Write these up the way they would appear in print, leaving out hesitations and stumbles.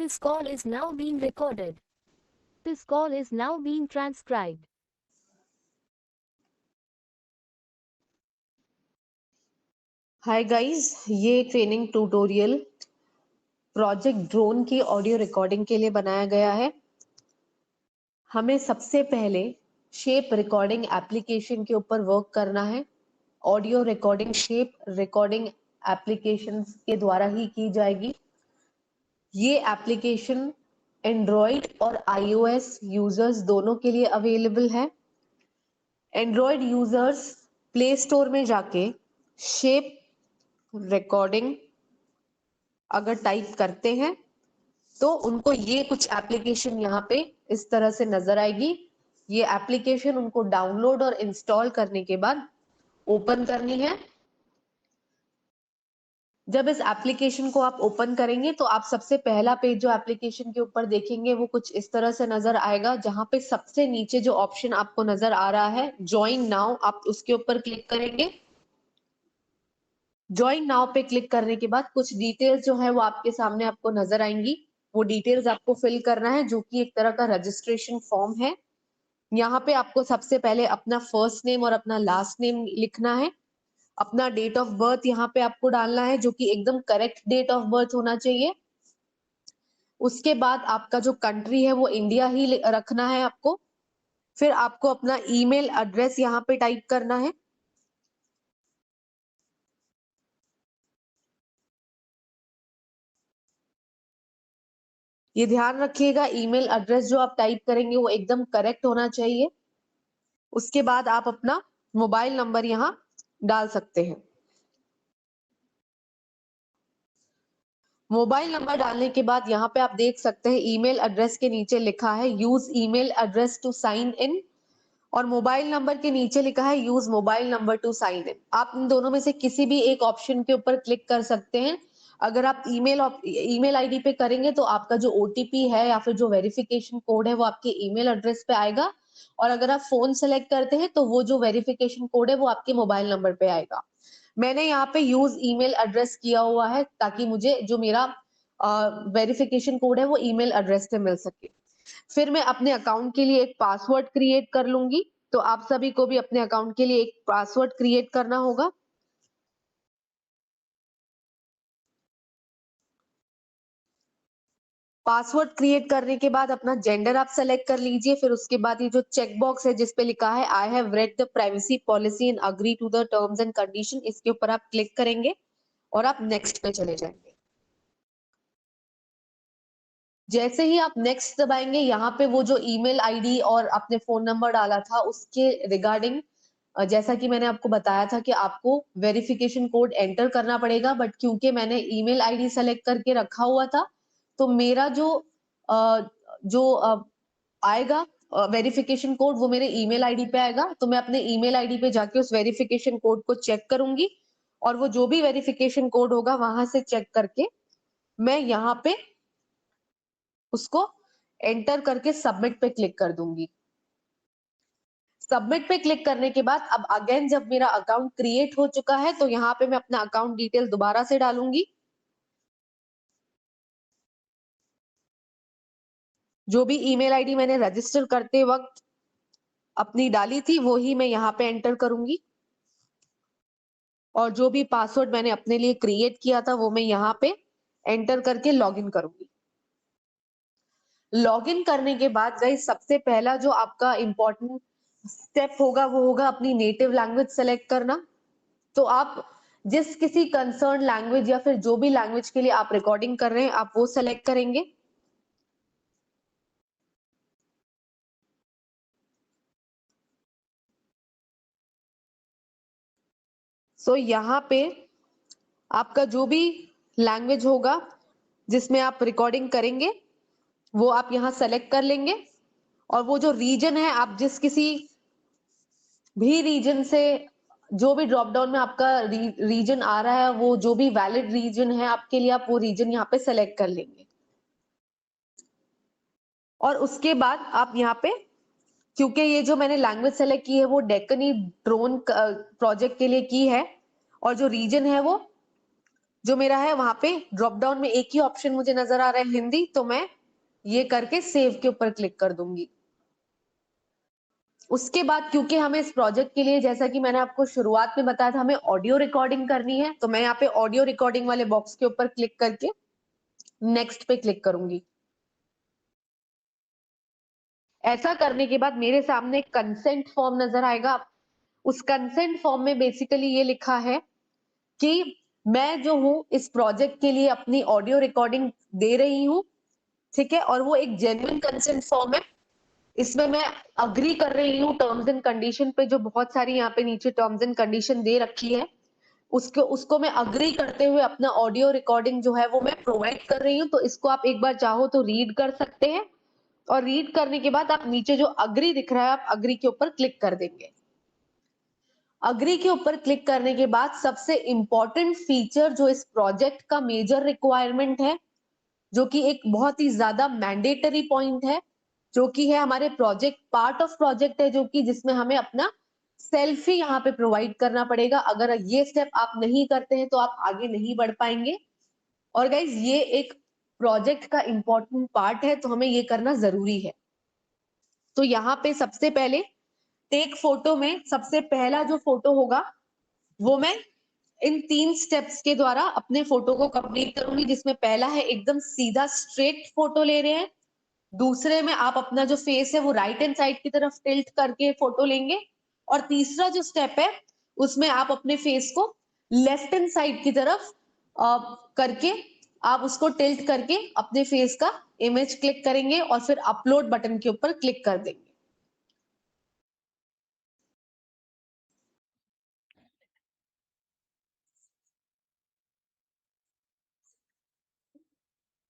This call is now being recorded. This call is now being transcribed. Hi guys, ये training tutorial project drone की audio recording के लिए बनाया गया है। हमें सबसे पहले शेप रिकॉर्डिंग एप्लीकेशन के ऊपर वर्क करना है। Audio recording shape recording application के द्वारा ही की जाएगी। ये एप्लीकेशन एंड्रॉयड और iOS यूजर्स दोनों के लिए अवेलेबल है। एंड्रॉयड यूजर्स प्ले स्टोर में जाके शेप रिकॉर्डिंग अगर टाइप करते हैं तो उनको ये कुछ एप्लीकेशन यहाँ पे इस तरह से नजर आएगी। ये एप्लीकेशन उनको डाउनलोड और इंस्टॉल करने के बाद ओपन करनी है। जब इस एप्लीकेशन को आप ओपन करेंगे तो आप सबसे पहला पेज जो एप्लीकेशन के ऊपर देखेंगे वो कुछ इस तरह से नजर आएगा, जहां पे सबसे नीचे जो ऑप्शन आपको नजर आ रहा है ज्वाइन नाउ, आप उसके ऊपर क्लिक करेंगे। ज्वाइन नाउ पे क्लिक करने के बाद कुछ डिटेल्स जो है वो आपके सामने आपको नजर आएंगी। वो डिटेल्स आपको फिल करना है, जो कि एक तरह का रजिस्ट्रेशन फॉर्म है। यहाँ पे आपको सबसे पहले अपना फर्स्ट नेम और अपना लास्ट नेम लिखना है। अपना डेट ऑफ बर्थ यहाँ पे आपको डालना है, जो कि एकदम करेक्ट डेट ऑफ बर्थ होना चाहिए। उसके बाद आपका जो कंट्री है वो इंडिया ही रखना है आपको। फिर आपको अपना ईमेल एड्रेस यहाँ पे टाइप करना है। ये ध्यान रखिएगा, ईमेल एड्रेस जो आप टाइप करेंगे वो एकदम करेक्ट होना चाहिए। उसके बाद आप अपना मोबाइल नंबर यहाँ डाल सकते हैं। मोबाइल नंबर डालने के बाद यहाँ पे आप देख सकते हैं ईमेल एड्रेस के नीचे लिखा है use email address to sign in, और मोबाइल नंबर के नीचे लिखा है use mobile number to sign in. आप इन दोनों में से किसी भी एक ऑप्शन के ऊपर क्लिक कर सकते हैं। अगर आप ईमेल आईडी पे करेंगे तो आपका जो ओटीपी है या फिर जो वेरिफिकेशन कोड है वो आपके ईमेल एड्रेस पे आएगा, और अगर आप फोन सेलेक्ट करते हैं तो वो जो वेरिफिकेशन कोड है वो आपके मोबाइल नंबर पे आएगा। मैंने यहाँ पे यूज ईमेल एड्रेस किया हुआ है ताकि मुझे जो मेरा वेरिफिकेशन कोड है वो ईमेल एड्रेस से मिल सके। फिर मैं अपने अकाउंट के लिए एक पासवर्ड क्रिएट कर लूंगी। तो आप सभी को भी अपने अकाउंट के लिए एक पासवर्ड क्रिएट करना होगा। पासवर्ड क्रिएट करने के बाद अपना जेंडर आप सेलेक्ट कर लीजिए। फिर उसके बाद ये जो चेक बॉक्स है जिसपे लिखा है I have read the privacy policy and agree to the terms and condition, इसके ऊपर आप क्लिक करेंगे और आप नेक्स्ट पे चले जाएंगे। जैसे ही आप नेक्स्ट दबाएंगे, यहाँ पे वो जो ईमेल आईडी और आपने फोन नंबर डाला था उसके रिगार्डिंग जैसा कि मैंने आपको बताया था कि आपको वेरिफिकेशन कोड एंटर करना पड़ेगा, बट क्योंकि मैंने ईमेल आईडी सेलेक्ट करके रखा हुआ था तो मेरा जो आएगा वेरिफिकेशन कोड वो मेरे ईमेल आईडी पे आएगा। तो मैं अपने ईमेल आईडी पे जाके उस वेरिफिकेशन कोड को चेक करूंगी, और वो जो भी वेरिफिकेशन कोड होगा वहां से चेक करके मैं यहाँ पे उसको एंटर करके सबमिट पे क्लिक कर दूंगी। सबमिट पे क्लिक करने के बाद अब अगेन जब मेरा अकाउंट क्रिएट हो चुका है तो यहाँ पे मैं अपना अकाउंट डिटेल दोबारा से डालूंगी। जो भी ईमेल आईडी मैंने रजिस्टर करते वक्त अपनी डाली थी वो ही मैं यहाँ पे एंटर करूंगी, और जो भी पासवर्ड मैंने अपने लिए क्रिएट किया था वो मैं यहाँ पे एंटर करके लॉगिन करूंगी। लॉगिन करने के बाद गाइस सबसे पहला जो आपका इंपॉर्टेंट स्टेप होगा वो होगा अपनी नेटिव लैंग्वेज सेलेक्ट करना। तो आप जिस किसी कंसर्न लैंग्वेज या फिर जो भी लैंग्वेज के लिए आप रिकॉर्डिंग कर रहे हैं आप वो सेलेक्ट करेंगे। सो यहाँ पे आपका जो भी लैंग्वेज होगा जिसमें आप रिकॉर्डिंग करेंगे वो आप यहाँ सेलेक्ट कर लेंगे, और वो जो रीजन है आप जिस किसी भी रीजन से जो भी ड्रॉप डाउन में आपका रीजन आ रहा है वो जो भी वैलिड रीजन है आपके लिए आप वो रीजन यहाँ पे सेलेक्ट कर लेंगे। और उसके बाद आप यहाँ पे, क्योंकि ये जो मैंने लैंग्वेज सेलेक्ट की है वो डेक्कनी ड्रोन प्रोजेक्ट के लिए की है, और जो रीजन है वो जो मेरा है वहां पे ड्रॉप डाउन में एक ही ऑप्शन मुझे नजर आ रहा है हिंदी, तो मैं ये करके सेव के ऊपर क्लिक कर दूंगी। उसके बाद क्योंकि हमें इस प्रोजेक्ट के लिए, जैसा कि मैंने आपको शुरुआत में बताया था, हमें ऑडियो रिकॉर्डिंग करनी है, तो मैं यहाँ पे ऑडियो रिकॉर्डिंग वाले बॉक्स के ऊपर क्लिक करके नेक्स्ट पे क्लिक करूंगी। ऐसा करने के बाद मेरे सामने एक कंसेंट फॉर्म नजर आएगा। उस कंसेंट फॉर्म में बेसिकली ये लिखा है कि मैं जो हूँ इस प्रोजेक्ट के लिए अपनी ऑडियो रिकॉर्डिंग दे रही हूँ, ठीक है, और वो एक जेन्युइन कंसेंट फॉर्म है। इसमें मैं अग्री कर रही हूँ टर्म्स एंड कंडीशन पे, जो बहुत सारी यहाँ पे नीचे टर्म्स एंड कंडीशन दे रखी है, उसको मैं अग्री करते हुए अपना ऑडियो रिकॉर्डिंग जो है वो मैं प्रोवाइड कर रही हूँ। तो इसको आप एक बार चाहो तो रीड कर सकते हैं, और रीड करने के बाद आप नीचे जो अग्री दिख रहा है, आप अग्री के ऊपर क्लिक कर देंगे। अग्री के ऊपर क्लिक करने के बाद सबसे इंपॉर्टेंट फीचर जो इस प्रोजेक्ट का मेजर रिक्वायरमेंट है, जो कि एक बहुत ही ज्यादा मैंडेटरी पॉइंट है, जो कि है हमारे प्रोजेक्ट, पार्ट ऑफ प्रोजेक्ट है, जो कि जिसमें हमें अपना सेल्फी यहाँ पे प्रोवाइड करना पड़ेगा। अगर ये स्टेप आप नहीं करते हैं तो आप आगे नहीं बढ़ पाएंगे। और गाइज ये एक प्रोजेक्ट का इंपॉर्टेंट पार्ट है, तो हमें ये करना जरूरी है। तो यहाँ पे सबसे पहले टेक फोटो में सबसे पहला जो फोटो होगा वो मैं इन 3 स्टेप्स के द्वारा अपने फोटो को कंप्लीट करूंगी, जिसमें पहला है एकदम सीधा स्ट्रेट फोटो ले रहे हैं। दूसरे में आप अपना जो फेस है वो राइट हैंड साइड की तरफ टिल्ट करके फोटो लेंगे। और तीसरा जो स्टेप है उसमें आप अपने फेस को लेफ्ट हैंड साइड की तरफ करके आप उसको टिल्ट करके अपने फेस का इमेज क्लिक करेंगे और फिर अपलोड बटन के ऊपर क्लिक कर देंगे।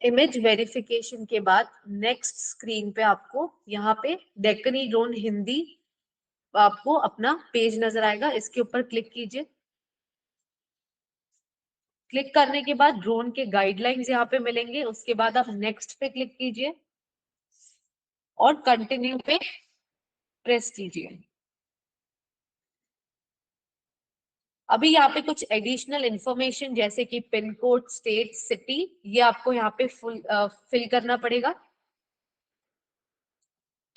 इमेज वेरिफिकेशन के बाद नेक्स्ट स्क्रीन पे आपको यहाँ पे डेक्कनी ड्रोन हिंदी आपको अपना पेज नजर आएगा, इसके ऊपर क्लिक कीजिए। क्लिक करने के बाद ड्रोन के गाइडलाइंस यहाँ पे मिलेंगे, उसके बाद आप नेक्स्ट पे क्लिक कीजिए और कंटिन्यू पे प्रेस कीजिए। अभी यहाँ पे कुछ एडिशनल इंफॉर्मेशन जैसे कि पिन कोड, स्टेट, सिटी, ये आपको यहाँ पे फिल करना पड़ेगा।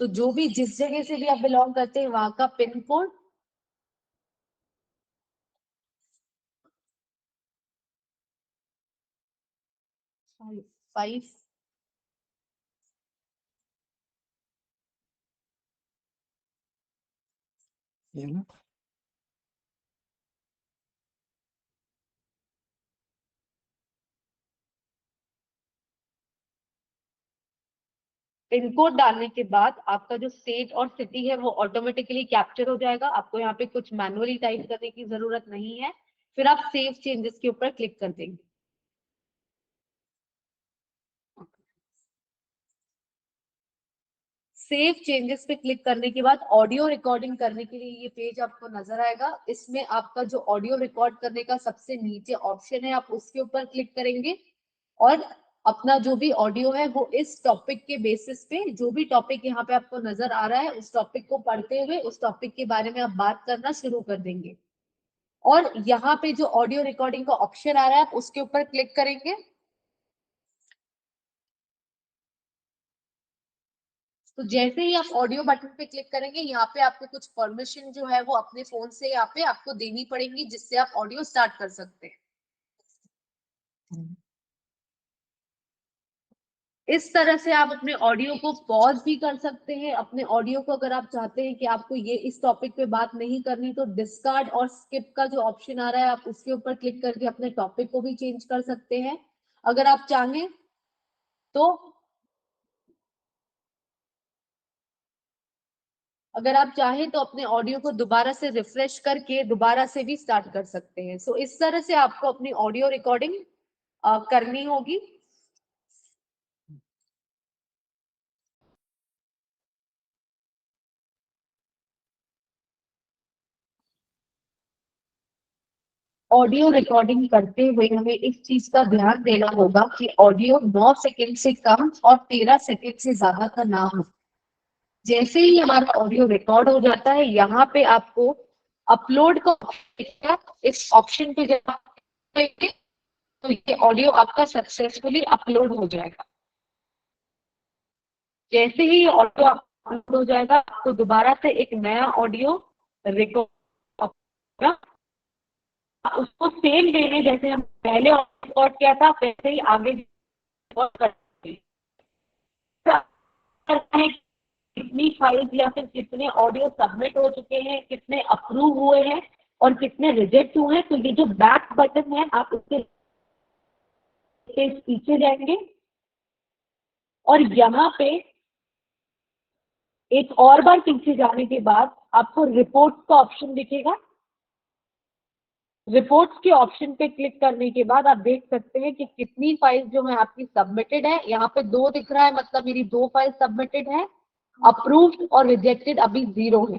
तो जो भी जिस जगह से भी आप बिलोंग करते हैं वहां का pin code, five, pin code डालने के बाद आपका जो स्टेट और सिटी है वो ऑटोमेटिकली कैप्चर हो जाएगा। आपको यहाँ पे कुछ मैनुअली टाइप करने की जरूरत नहीं है। फिर आप सेव चेंजेस के ऊपर क्लिक कर देंगे। सेव चेंजेस पे क्लिक करने के बाद ऑडियो रिकॉर्डिंग करने के लिए ये पेज आपको नजर आएगा। इसमें आपका जो ऑडियो रिकॉर्ड करने का सबसे नीचे ऑप्शन है, आप उसके ऊपर क्लिक करेंगे और अपना जो भी ऑडियो है वो इस टॉपिक के बेसिस पे, जो भी टॉपिक यहाँ पे आपको नजर आ रहा है उस टॉपिक को पढ़ते हुए उस टॉपिक के बारे में आप बात करना शुरू कर देंगे। और यहाँ पे जो ऑडियो रिकॉर्डिंग का ऑप्शन आ रहा है आप उसके ऊपर क्लिक करेंगे। तो जैसे ही आप ऑडियो बटन पे क्लिक करेंगे, यहाँ पे आपको कुछ परमिशन जो है वो अपने फोन से यहाँ पे आपको देनी पड़ेंगी, जिससे आप ऑडियो स्टार्ट कर सकते हैं। इस तरह से आप अपने ऑडियो को पॉज भी कर सकते हैं। अपने ऑडियो को अगर आप चाहते हैं कि आपको ये इस टॉपिक पे बात नहीं करनी, तो डिस्कार्ड और स्किप का जो ऑप्शन आ रहा है आप उसके ऊपर क्लिक करके अपने टॉपिक को भी चेंज कर सकते हैं। अगर आप चाहें तो अपने ऑडियो को दोबारा से रिफ्रेश करके दोबारा से भी स्टार्ट कर सकते हैं। सो इस तरह से आपको अपनी ऑडियो रिकॉर्डिंग करनी होगी। ऑडियो रिकॉर्डिंग करते हुए हमें इस चीज का ध्यान देना होगा कि ऑडियो 9 सेकंड से कम और 13 सेकंड से ज्यादा का ना हो। जैसे ही हमारा ऑडियो रिकॉर्ड हो जाता है, यहाँ पे आपको अपलोड का इस ऑप्शन पे जाएंगे तो ये ऑडियो आपका सक्सेसफुली अपलोड हो जाएगा। जैसे ही ऑडियो अपलोड हो जाएगा, आपको दोबारा से एक नया ऑडियो रिकॉर्ड होगा। उसको सेम वे में जैसे हम पहले रिकॉर्ड किया था, वैसे ही आगे रिकॉर्ड करते हैं। कितनी फाइल्स या फिर कितने ऑडियो सबमिट हो चुके हैं, कितने अप्रूव हुए हैं और कितने रिजेक्ट हुए हैं। तो ये जो बैक बटन है, आप उसके पीछे जाएंगे और यहाँ पे एक और बार पीछे जाने के बाद आपको रिपोर्ट्स का ऑप्शन दिखेगा। रिपोर्ट्स के ऑप्शन पे क्लिक करने के बाद आप देख सकते हैं कि कितनी फाइल्स जो है आपकी सबमिटेड है। यहाँ पे 2 दिख रहा है, मतलब मेरी 2 फाइल सबमिटेड है। अप्रूव्ड और रिजेक्टेड अभी 0 है।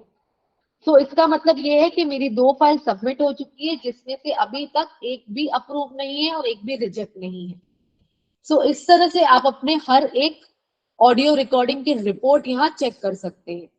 तो इसका मतलब ये है कि मेरी 2 फाइल सबमिट हो चुकी है, जिसमें से अभी तक एक भी अप्रूव नहीं है और एक भी रिजेक्ट नहीं है। सो इस तरह से आप अपने हर एक ऑडियो रिकॉर्डिंग की रिपोर्ट यहाँ चेक कर सकते हैं।